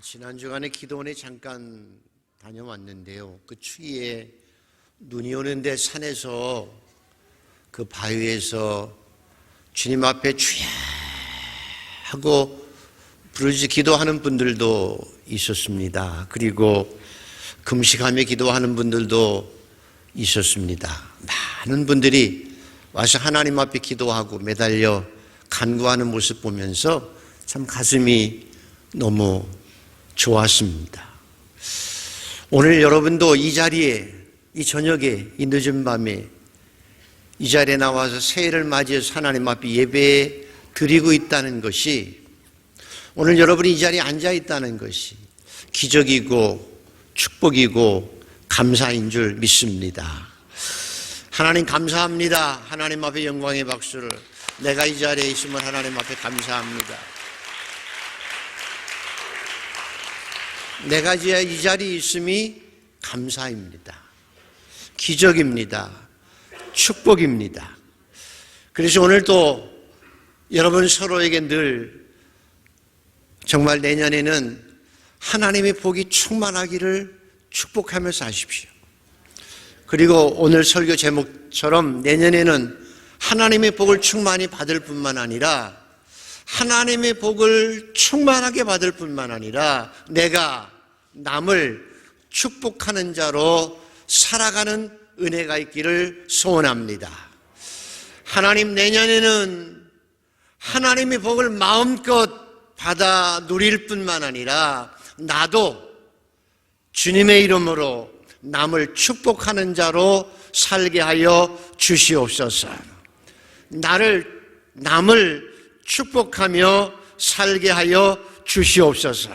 지난 주간에 기도원에 잠깐 다녀왔는데요. 그 추위에 눈이 오는데 산에서 그 바위에서 주님 앞에 주야 하고 부르짖어 기도하는 분들도 있었습니다. 그리고 금식하며 기도하는 분들도 있었습니다. 많은 분들이 와서 하나님 앞에 기도하고 매달려 간구하는 모습 보면서 참 가슴이 너무 좋았습니다. 오늘 여러분도 이 자리에, 이 저녁에, 이 늦은 밤에 이 자리에 나와서 새해를 맞이해서 하나님 앞에 예배 드리고 있다는 것이, 오늘 여러분이 이 자리에 앉아 있다는 것이 기적이고 축복이고 감사인 줄 믿습니다. 하나님 감사합니다. 하나님 앞에 영광의 박수를. 내가 이 자리에 있으면 하나님 앞에 감사합니다. 내가 이 자리에 있음이 감사입니다. 기적입니다. 축복입니다. 그래서 오늘도 여러분 서로에게 늘 정말 내년에는 하나님의 복이 충만하기를 축복하면서 하십시오. 그리고 오늘 설교 제목처럼 내년에는 하나님의 복을 충만히 받을 뿐만 아니라 하나님의 복을 충만하게 받을 뿐만 아니라 내가 남을 축복하는 자로 살아가는 은혜가 있기를 소원합니다. 하나님, 내년에는 하나님의 복을 마음껏 받아 누릴 뿐만 아니라 나도 주님의 이름으로 남을 축복하는 자로 살게 하여 주시옵소서. 남을 축복하며 살게 하여 주시옵소서.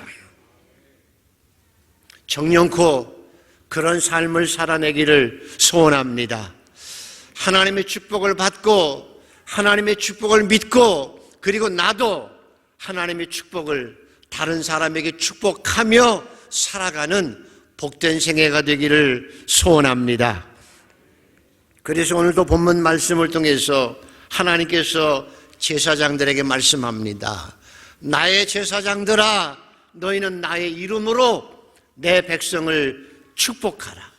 정령코 그런 삶을 살아내기를 소원합니다. 하나님의 축복을 받고 하나님의 축복을 믿고 그리고 나도 하나님의 축복을 다른 사람에게 축복하며 살아가는 복된 생애가 되기를 소원합니다. 그래서 오늘도 본문 말씀을 통해서 하나님께서 제사장들에게 말씀합니다. 나의 제사장들아, 너희는 나의 이름으로 내 백성을 축복하라.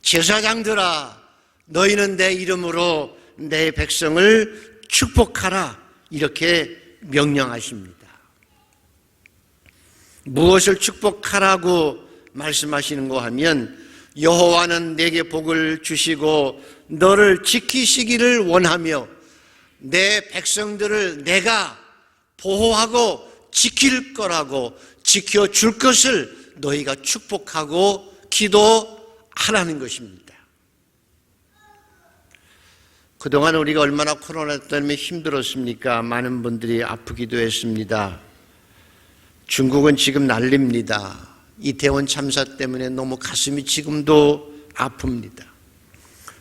제사장들아, 너희는 내 이름으로 내 백성을 축복하라. 이렇게 명령하십니다. 무엇을 축복하라고 말씀하시는가 하면 여호와는 내게 복을 주시고 너를 지키시기를 원하며 내 백성들을 내가 보호하고 지킬 거라고 지켜줄 것을 너희가 축복하고 기도하라는 것입니다. 그동안 우리가 얼마나 코로나 때문에 힘들었습니까? 많은 분들이 아프기도 했습니다. 중국은 지금 난립니다. 이태원 참사 때문에 너무 가슴이 지금도 아픕니다.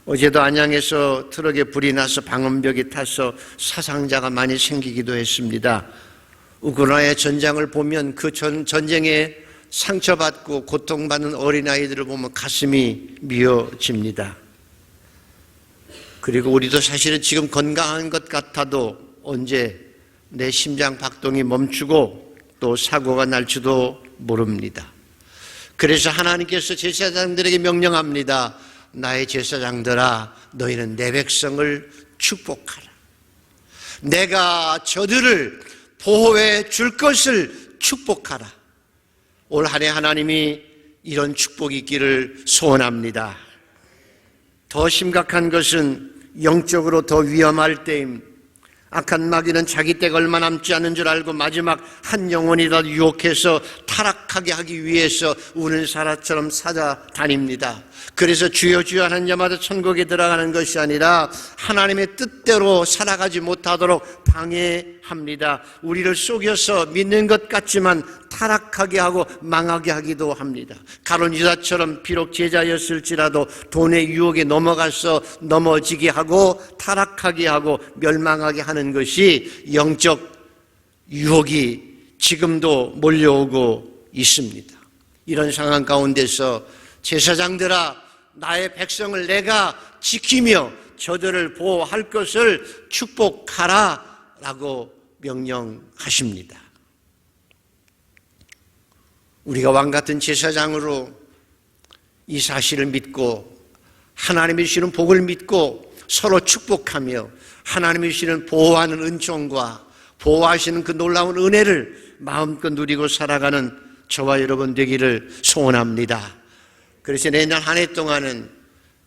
어제도 안양에서 트럭에 불이 나서 방음벽이 타서 사상자가 많이 생기기도 했습니다. 우크라이나 전장을 보면 그 전쟁에 상처받고 고통받는 어린아이들을 보면 가슴이 미어집니다. 그리고 우리도 사실은 지금 건강한 것 같아도 언제 내 심장 박동이 멈추고 또 사고가 날지도 모릅니다. 그래서 하나님께서 제사장들에게 명령합니다. 나의 제사장들아, 너희는 내 백성을 축복하라. 내가 저들을 보호해 줄 것을 축복하라. 올 한 해 하나님이 이런 축복이 있기를 소원합니다. 더 심각한 것은 영적으로 더 위험할 때임. 악한 마귀는 자기 때가 얼마 남지 않은 줄 알고 마지막 한 영혼이라도 유혹해서 타락하게 하기 위해서 우는 사람처럼 찾아다닙니다. 그래서 주여 주여 하는 자마다 천국에 들어가는 것이 아니라 하나님의 뜻대로 살아가지 못하도록 방해합니다. 우리를 속여서 믿는 것 같지만 타락하게 하고 망하게 하기도 합니다. 가룟 유다처럼 비록 제자였을지라도 돈의 유혹에 넘어가서 넘어지게 하고 타락하게 하고 멸망하게 하는 것이 영적 유혹이 지금도 몰려오고 있습니다. 이런 상황 가운데서 제사장들아, 나의 백성을 내가 지키며 저들을 보호할 것을 축복하라 라고 명령하십니다. 우리가 왕같은 제사장으로 이 사실을 믿고 하나님이 주시는 복을 믿고 서로 축복하며 하나님이 주시는 보호하는 은총과 보호하시는 그 놀라운 은혜를 마음껏 누리고 살아가는 저와 여러분 되기를 소원합니다. 그래서 내년 한 해 동안은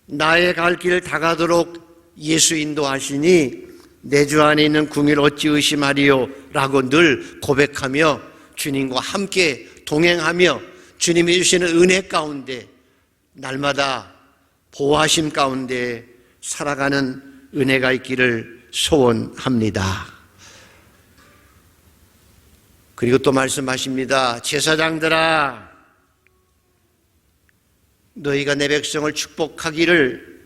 나의 갈 길을 다가도록 예수 인도하시니 내 주 안에 있는 궁일 어찌 의심하리요 라고 늘 고백하며 주님과 함께 동행하며 주님이 주시는 은혜 가운데 날마다 보호하심 가운데 살아가는 은혜가 있기를 소원합니다. 그리고 또 말씀하십니다. 제사장들아, 너희가 내 백성을 축복하기를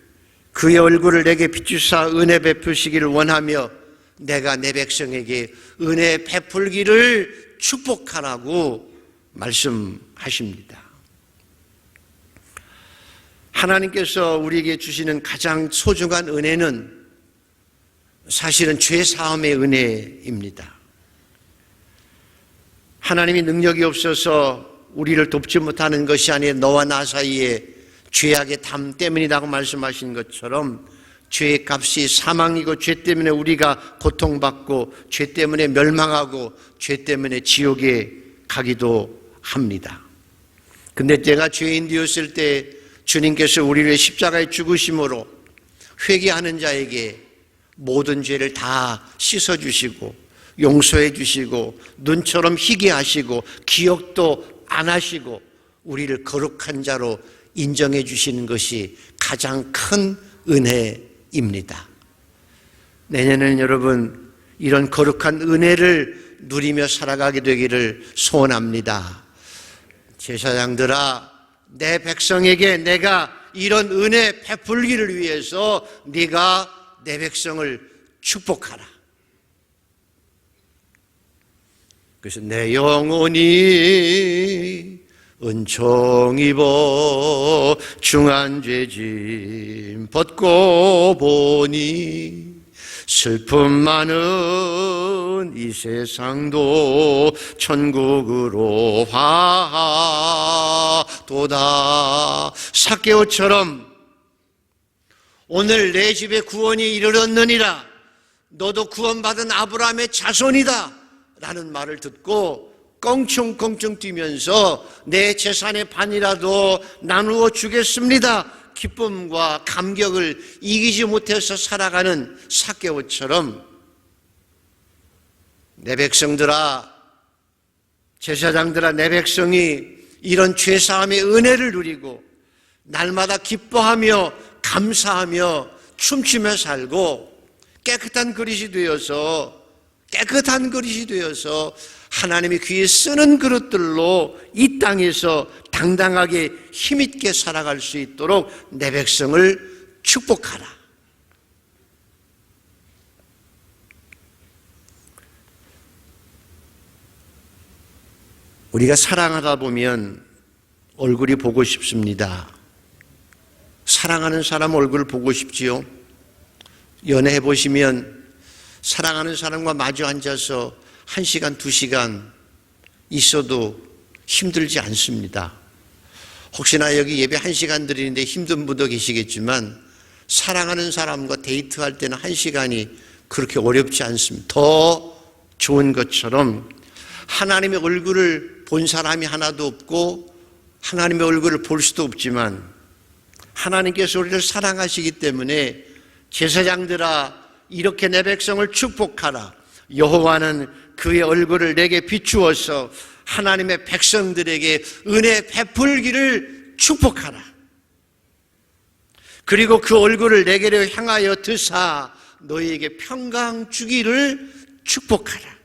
그의 얼굴을 내게 비추사 은혜 베푸시기를 원하며 내가 내 백성에게 은혜 베풀기를 축복하라고 말씀하십니다. 하나님께서 우리에게 주시는 가장 소중한 은혜는 사실은 죄 사함의 은혜입니다. 하나님이 능력이 없어서 우리를 돕지 못하는 것이 아니라 너와 나 사이에 죄악의 담 때문이라고 말씀하신 것처럼 죄의 값이 사망이고 죄 때문에 우리가 고통받고 죄 때문에 멸망하고 죄 때문에 지옥에 가기도 합니다. 근데 제가 죄인 되었을 때 주님께서 우리를 십자가에 죽으심으로 회개하는 자에게 모든 죄를 다 씻어주시고 용서해 주시고 눈처럼 희게 하시고 기억도 안 하시고 우리를 거룩한 자로 인정해 주시는 것이 가장 큰 은혜입니다. 내년에는 여러분 이런 거룩한 은혜를 누리며 살아가게 되기를 소원합니다. 제사장들아, 내 백성에게 내가 이런 은혜 베풀기를 위해서 네가 내 백성을 축복하라. 그래서 내 영혼이 은총 입어 중한 죄짐 벗고 보니 슬픔 많은 이 세상도 천국으로 화도다. 삭개오처럼 오늘 내 집에 구원이 이르렀느니라, 너도 구원받은 아브라함의 자손이다 라는 말을 듣고 껑충껑충 뛰면서 내 재산의 반이라도 나누어 주겠습니다. 기쁨과 감격을 이기지 못해서 살아가는 삭개오처럼 내 백성들아, 제사장들아, 내 백성이 이런 죄사함의 은혜를 누리고 날마다 기뻐하며 감사하며 춤추며 살고 깨끗한 그릇이 되어서 하나님이 귀에 쓰는 그릇들로 이 땅에서 당당하게 힘있게 살아갈 수 있도록 내 백성을 축복하라. 우리가 사랑하다 보면 얼굴이 보고 싶습니다. 사랑하는 사람 얼굴을 보고 싶지요. 연애해 보시면 사랑하는 사람과 마주 앉아서 1시간, 2시간 있어도 힘들지 않습니다. 혹시나 여기 예배 1시간 드리는데 힘든 분도 계시겠지만 사랑하는 사람과 데이트할 때는 1시간이 그렇게 어렵지 않습니다. 더 좋은 것처럼 하나님의 얼굴을 본 사람이 하나도 없고 하나님의 얼굴을 볼 수도 없지만 하나님께서 우리를 사랑하시기 때문에 제사장들아, 이렇게 내 백성을 축복하라. 여호와는 그의 얼굴을 내게 비추어서 하나님의 백성들에게 은혜 베풀기를 축복하라. 그리고 그 얼굴을 내게로 향하여 드사 너희에게 평강 주기를 축복하라.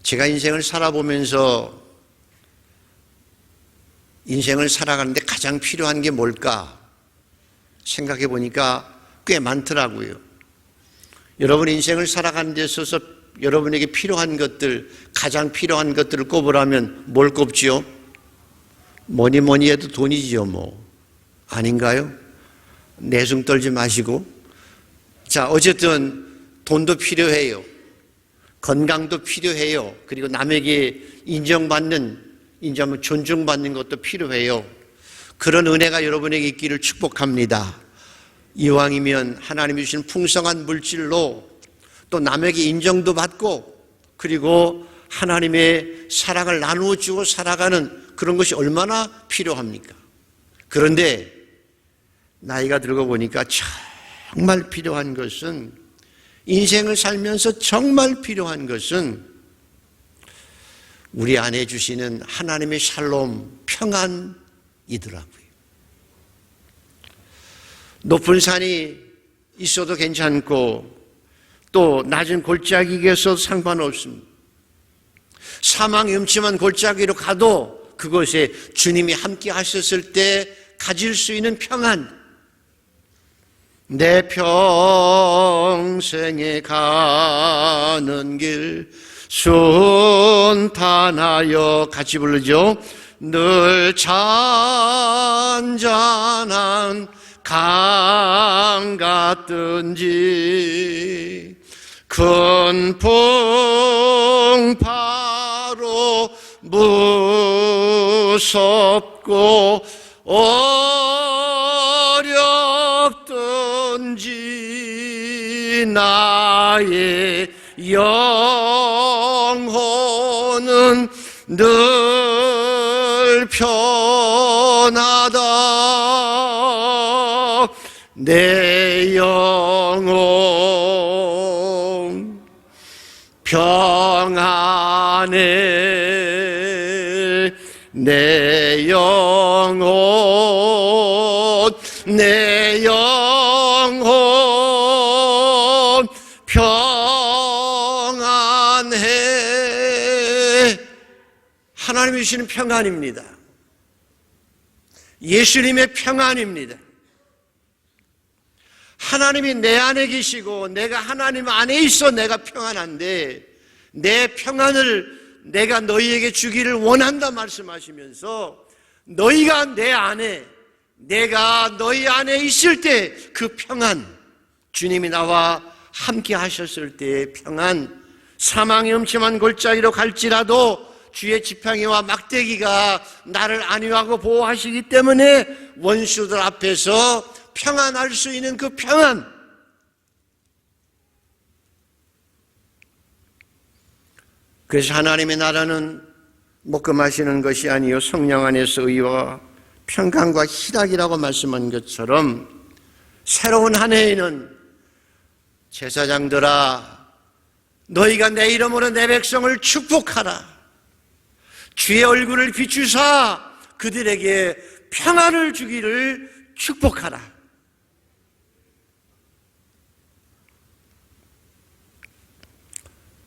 제가 인생을 살아보면서 인생을 살아가는데 가장 필요한 게 뭘까 생각해 보니까 꽤 많더라고요. 여러분 인생을 살아가는 데 있어서 여러분에게 필요한 것들, 가장 필요한 것들을 꼽으라면 뭘 꼽지요? 뭐니 해도 돈이지요, 뭐. 아닌가요? 내숭 떨지 마시고. 자, 어쨌든 돈도 필요해요. 건강도 필요해요. 그리고 남에게 인정하면 존중받는 것도 필요해요. 그런 은혜가 여러분에게 있기를 축복합니다. 이왕이면 하나님이 주신 풍성한 물질로 또 남에게 인정도 받고 그리고 하나님의 사랑을 나누어 주고 살아가는 그런 것이 얼마나 필요합니까? 그런데 나이가 들고 보니까 정말 필요한 것은, 인생을 살면서 정말 필요한 것은 우리 안에 주시는 하나님의 샬롬, 평안이더라고요. 높은 산이 있어도 괜찮고 또 낮은 골짜기에 있어도 상관없습니다. 사망의 음침한 골짜기로 가도 그곳에 주님이 함께 하셨을 때 가질 수 있는 평안, 내 평생에 가는 길 순탄하여, 같이 부르죠. 늘 잔잔한 강 같든지 큰 풍파로 무섭고 어렵든지 나의 영혼은 늘 편하다. 내 영혼 평안해. 내 영혼 평안해. 하나님이 주시는 평안입니다. 예수님의 평안입니다. 하나님이 내 안에 계시고 내가 하나님 안에 있어 내가 평안한데, 내 평안을 내가 너희에게 주기를 원한다 말씀하시면서, 너희가 내 안에, 내가 너희 안에 있을 때 그 평안, 주님이 나와 함께 하셨을 때의 평안, 사망의 음침한 골짜기로 갈지라도 주의 지팡이와 막대기가 나를 안위하고 보호하시기 때문에 원수들 앞에서 평안할 수 있는 그 평안, 그래서 하나님의 나라는 먹고 마시는 것이 아니요 성령 안에서 의와 평강과 희락이라고 말씀한 것처럼, 새로운 한 해에는 제사장들아 너희가 내 이름으로 내 백성을 축복하라. 주의 얼굴을 비추사 그들에게 평안을 주기를 축복하라.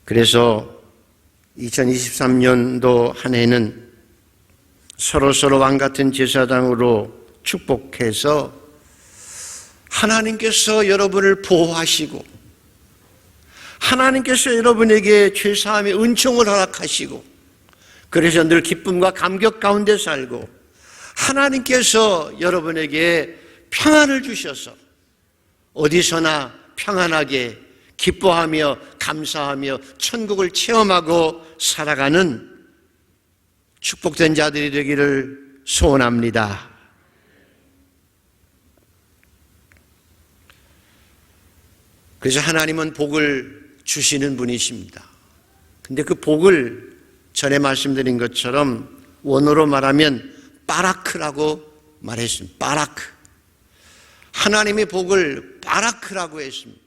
그래서 2023년도 한 해는 서로 왕같은 제사장으로 축복해서 하나님께서 여러분을 보호하시고, 하나님께서 여러분에게 죄사함의 은총을 허락하시고, 그래서 늘 기쁨과 감격 가운데 살고, 하나님께서 여러분에게 평안을 주셔서 어디서나 평안하게 기뻐하며 감사하며 천국을 체험하고 살아가는 축복된 자들이 되기를 소원합니다. 그래서 하나님은 복을 주시는 분이십니다. 근데 그 복을 전에 말씀드린 것처럼 원어로 말하면 바라크라고 말했습니다. 바라크. 하나님의 복을 바라크라고 했습니다.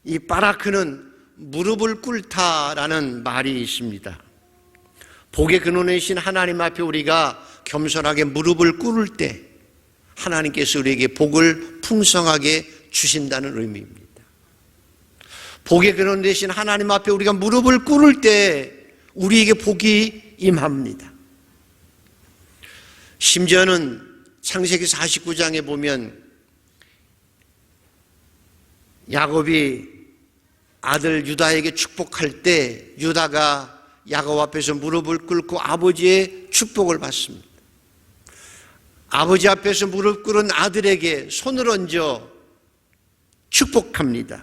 이 바라크는 무릎을 꿇다라는 말이 있습니다. 복의 근원이신 하나님 앞에 우리가 겸손하게 무릎을 꿇을 때 하나님께서 우리에게 복을 풍성하게 주신다는 의미입니다. 복의 근원 되신 하나님 앞에 우리가 무릎을 꿇을 때 우리에게 복이 임합니다. 심지어는 창세기 49장에 보면 야곱이 아들 유다에게 축복할 때 유다가 야곱 앞에서 무릎을 꿇고 아버지의 축복을 받습니다. 아버지 앞에서 무릎 꿇은 아들에게 손을 얹어 축복합니다.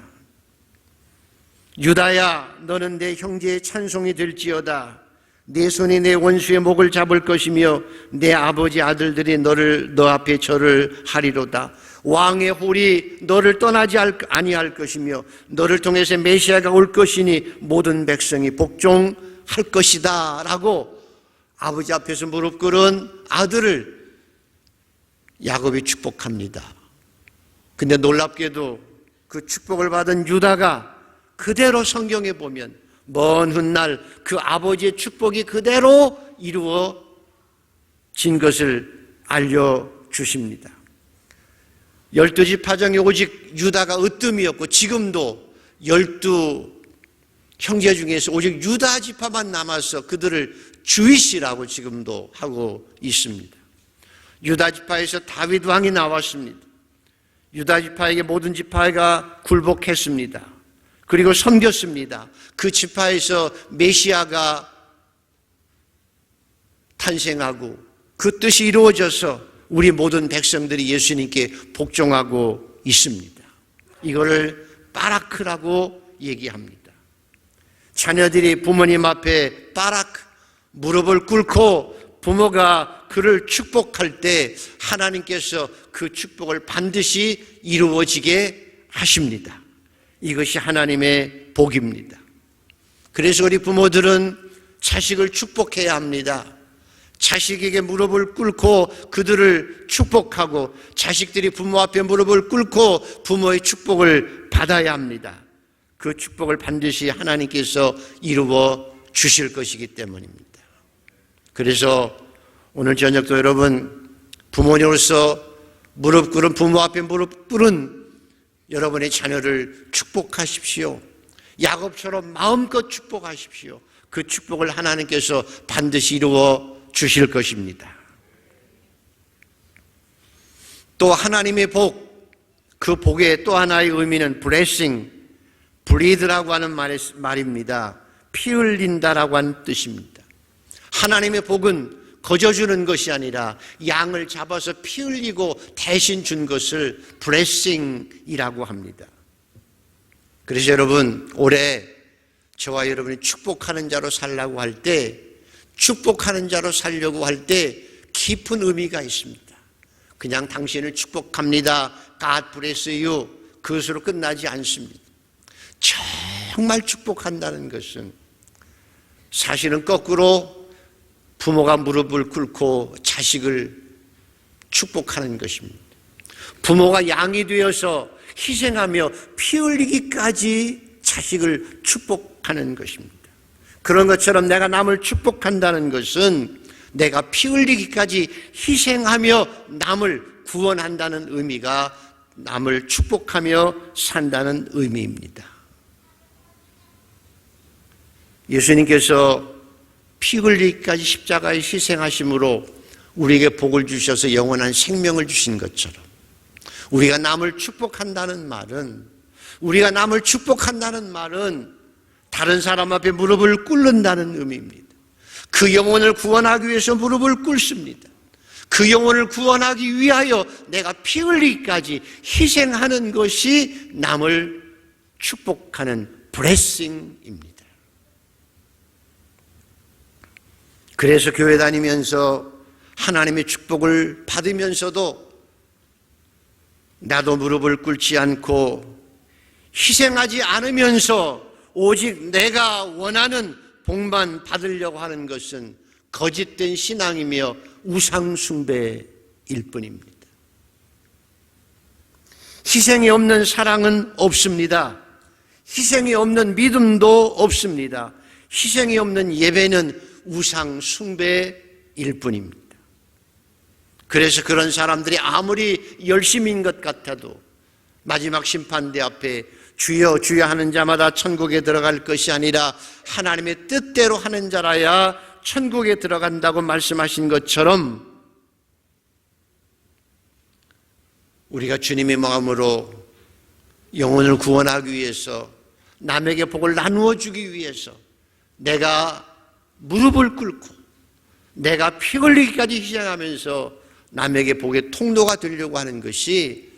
유다야, 너는 내 형제의 찬송이 될지어다. 내 손이 내 원수의 목을 잡을 것이며 내 아버지 아들들이 너 앞에 절을 하리로다. 왕의 홀이 너를 떠나지 아니할 것이며 너를 통해서 메시아가 올 것이니 모든 백성이 복종할 것이다 라고 아버지 앞에서 무릎 꿇은 아들을 야곱이 축복합니다. 근데 놀랍게도 그 축복을 받은 유다가 그대로 성경에 보면 먼 훗날 그 아버지의 축복이 그대로 이루어진 것을 알려주십니다. 12지파중에 오직 유다가 으뜸이었고 지금도 12 형제 중에서 오직 유다 지파만 남아서 그들을 주이시라고 지금도 하고 있습니다. 유다 지파에서 다윗 왕이 나왔습니다. 유다 지파에게 모든 지파가 굴복했습니다. 그리고 섬겼습니다. 그 지파에서 메시아가 탄생하고 그 뜻이 이루어져서 우리 모든 백성들이 예수님께 복종하고 있습니다. 이거를 바라크라고 얘기합니다. 자녀들이 부모님 앞에 바라크, 무릎을 꿇고 부모가 그를 축복할 때 하나님께서 그 축복을 반드시 이루어지게 하십니다. 이것이 하나님의 복입니다. 그래서 우리 부모들은 자식을 축복해야 합니다. 자식에게 무릎을 꿇고 그들을 축복하고 자식들이 부모 앞에 무릎을 꿇고 부모의 축복을 받아야 합니다. 그 축복을 반드시 하나님께서 이루어 주실 것이기 때문입니다. 그래서 오늘 저녁도 여러분 부모님으로서 무릎 꿇은 부모 앞에 무릎 꿇은 여러분의 자녀를 축복하십시오. 야곱처럼 마음껏 축복하십시오. 그 축복을 하나님께서 반드시 이루어 주실 것입니다. 또 하나님의 복, 그 복의 또 하나의 의미는 blessing, breathe라고 하는 말입니다. 피 흘린다라고 하는 뜻입니다. 하나님의 복은 거저주는 것이 아니라 양을 잡아서 피 흘리고 대신 준 것을 blessing이라고 합니다. 그래서 여러분 올해 저와 여러분이 축복하는 자로 살려고 할 때 깊은 의미가 있습니다. 그냥 당신을 축복합니다. God bless you. 그것으로 끝나지 않습니다. 정말 축복한다는 것은 사실은 거꾸로 부모가 무릎을 꿇고 자식을 축복하는 것입니다. 부모가 양이 되어서 희생하며 피 흘리기까지 자식을 축복하는 것입니다. 그런 것처럼 내가 남을 축복한다는 것은 내가 피 흘리기까지 희생하며 남을 구원한다는 의미가 남을 축복하며 산다는 의미입니다. 예수님께서 피 흘리기까지 십자가에 희생하심으로 우리에게 복을 주셔서 영원한 생명을 주신 것처럼 우리가 남을 축복한다는 말은 다른 사람 앞에 무릎을 꿇는다는 의미입니다. 그 영혼을 구원하기 위해서 무릎을 꿇습니다. 그 영혼을 구원하기 위하여 내가 피 흘리기까지 희생하는 것이 남을 축복하는 블레싱입니다. 그래서 교회 다니면서 하나님의 축복을 받으면서도 나도 무릎을 꿇지 않고 희생하지 않으면서 오직 내가 원하는 복만 받으려고 하는 것은 거짓된 신앙이며 우상숭배일 뿐입니다. 희생이 없는 사랑은 없습니다. 희생이 없는 믿음도 없습니다. 희생이 없는 예배는 우상숭배일 뿐입니다. 그래서 그런 사람들이 아무리 열심인 것 같아도 마지막 심판대 앞에 주여 주여 하는 자마다 천국에 들어갈 것이 아니라 하나님의 뜻대로 하는 자라야 천국에 들어간다고 말씀하신 것처럼 우리가 주님의 마음으로 영혼을 구원하기 위해서 남에게 복을 나누어 주기 위해서 내가 무릎을 꿇고 내가 피 흘리기까지 희생하면서 남에게 복의 통로가 되려고 하는 것이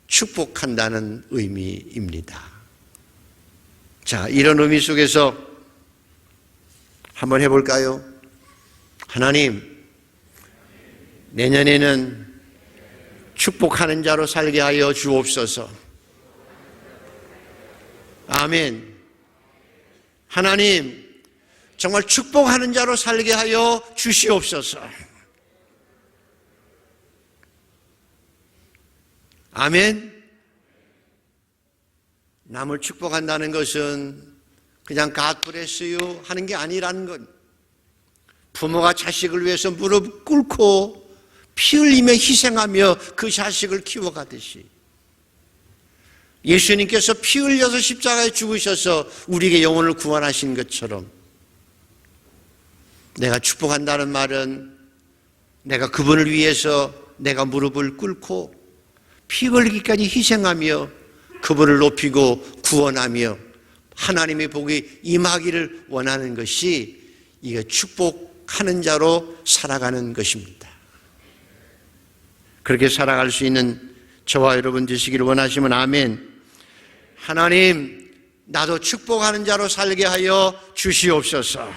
축복한다는 의미입니다. 자, 이런 의미 속에서 한번 해볼까요? 하나님, 내년에는 축복하는 자로 살게 하여 주옵소서. 아멘. 하나님, 정말 축복하는 자로 살게 하여 주시옵소서. 아멘. 남을 축복한다는 것은 그냥 God bless you 하는 게 아니라는 것. 부모가 자식을 위해서 무릎 꿇고 피 흘리며 희생하며 그 자식을 키워가듯이 예수님께서 피 흘려서 십자가에 죽으셔서 우리에게 영혼을 구원하신 것처럼 내가 축복한다는 말은 내가 그분을 위해서 내가 무릎을 꿇고 피 흘리기까지 희생하며 그분을 높이고 구원하며 하나님의 복이 임하기를 원하는 것이 이게 축복하는 자로 살아가는 것입니다. 그렇게 살아갈 수 있는 저와 여러분 되시기를 원하시면 아멘. 하나님, 나도 축복하는 자로 살게 하여 주시옵소서.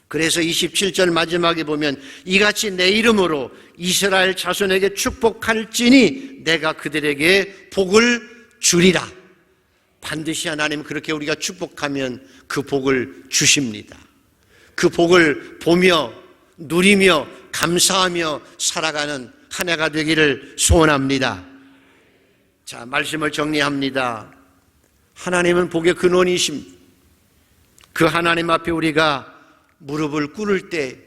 그래서 27절 마지막에 보면 이같이 내 이름으로 이스라엘 자손에게 축복할지니 내가 그들에게 복을 주리라. 반드시 하나님 그렇게 우리가 축복하면 그 복을 주십니다. 그 복을 보며 누리며 감사하며 살아가는 한 해가 되기를 소원합니다. 자, 말씀을 정리합니다. 하나님은 복의 근원이십니다. 그 하나님 앞에 우리가 무릎을 꿇을 때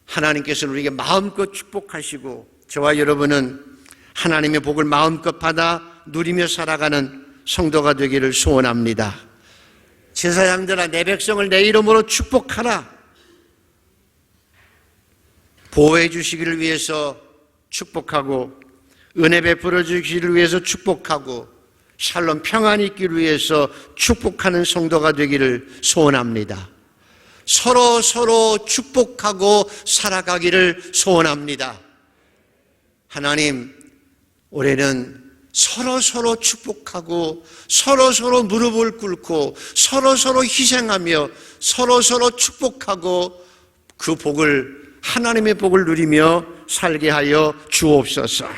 하나님께서는 우리에게 마음껏 축복하시고 저와 여러분은 하나님의 복을 마음껏 받아 누리며 살아가는 성도가 되기를 소원합니다. 제사장들아, 내 백성을 내 이름으로 축복하라. 보호해 주시기를 위해서 축복하고 은혜 베풀어 주시기를 위해서 축복하고 샬롬 평안이 있기를 위해서 축복하는 성도가 되기를 소원합니다. 서로 축복하고 살아가기를 소원합니다. 하나님, 올해는 서로 축복하고 서로 무릎을 꿇고 서로 희생하며 서로 축복하고 그 복을 하나님의 복을 누리며 살게 하여 주옵소서.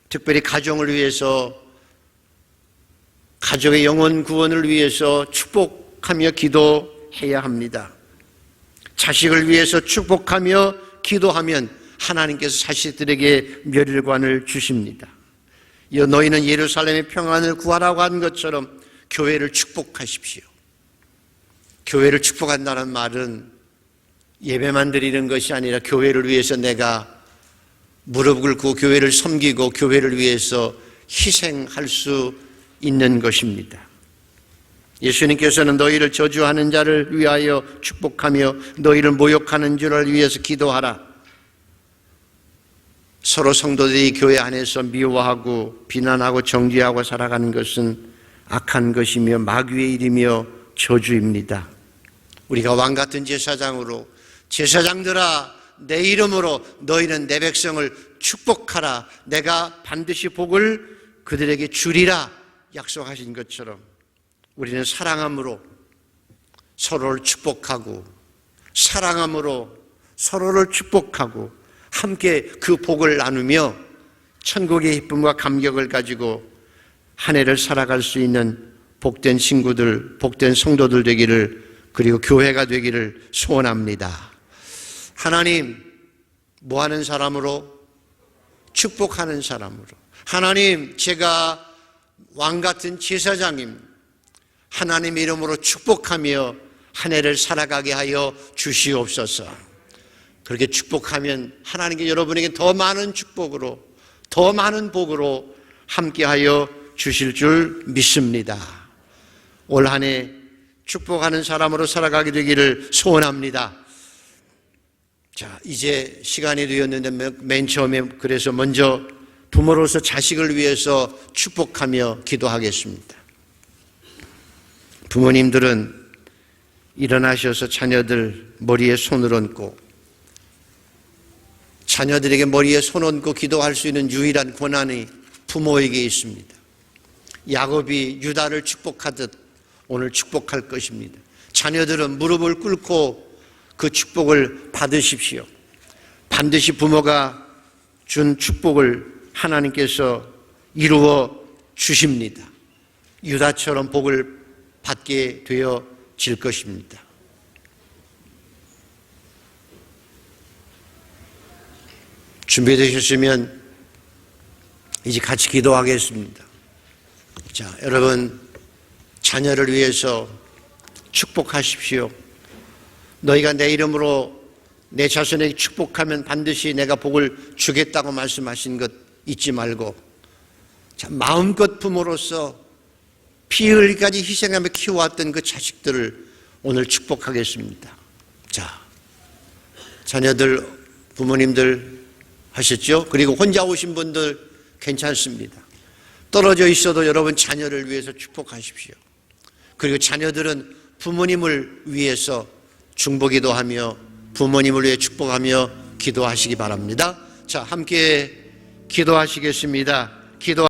특별히 가정을 위해서 가족의 영혼 구원을 위해서 축복하며 기도해야 합니다. 자식을 위해서 축복하며 기도하면 하나님께서 자식들에게 멸일관을 주십니다. 너희는 예루살렘의 평안을 구하라고 한 것처럼 교회를 축복하십시오. 교회를 축복한다는 말은 예배만 드리는 것이 아니라 교회를 위해서 내가 무릎 꿇고 교회를 섬기고 교회를 위해서 희생할 수 있는 것입니다. 예수님께서는 너희를 저주하는 자를 위하여 축복하며 너희를 모욕하는 자를 위해서 기도하라. 서로 성도들이 교회 안에서 미워하고 비난하고 정죄하고 살아가는 것은 악한 것이며 마귀의 일이며 저주입니다. 우리가 왕같은 제사장으로 제사장들아, 내 이름으로 너희는 내 백성을 축복하라. 내가 반드시 복을 그들에게 주리라 약속하신 것처럼 우리는 사랑함으로 서로를 축복하고 사랑함으로 서로를 축복하고 함께 그 복을 나누며 천국의 기쁨과 감격을 가지고 한 해를 살아갈 수 있는 복된 친구들, 복된 성도들 되기를, 그리고 교회가 되기를 소원합니다. 하나님, 뭐 하는 사람으로? 축복하는 사람으로. 하나님, 제가 왕같은 제사장입니다. 하나님 이름으로 축복하며 한 해를 살아가게 하여 주시옵소서. 그렇게 축복하면 하나님께 여러분에게 더 많은 축복으로, 더 많은 복으로 함께하여 주실 줄 믿습니다. 올 한 해 축복하는 사람으로 살아가게 되기를 소원합니다. 자, 이제 시간이 되었는데 맨 처음에 그래서 먼저 부모로서 자식을 위해서 축복하며 기도하겠습니다. 부모님들은 일어나셔서 자녀들 머리에 손을 얹고 자녀들에게 머리에 손 얹고 기도할 수 있는 유일한 권한이 부모에게 있습니다. 야곱이 유다를 축복하듯 오늘 축복할 것입니다. 자녀들은 무릎을 꿇고 그 축복을 받으십시오. 반드시 부모가 준 축복을 하나님께서 이루어 주십니다. 유다처럼 복을 받게 되어질 것입니다. 준비되셨으면 이제 같이 기도하겠습니다. 자, 여러분, 자녀를 위해서 축복하십시오. 너희가 내 이름으로 내 자손에게 축복하면 반드시 내가 복을 주겠다고 말씀하신 것 잊지 말고, 자, 마음껏 부모로서 피 흘리기까지 희생하며 키워왔던 그 자식들을 오늘 축복하겠습니다. 자, 자녀들, 부모님들 하셨죠? 그리고 혼자 오신 분들 괜찮습니다. 떨어져 있어도 여러분 자녀를 위해서 축복하십시오. 그리고 자녀들은 부모님을 위해서 중보기도 하며 부모님을 위해 축복하며 기도하시기 바랍니다. 자, 함께 기도하시겠습니다. 기도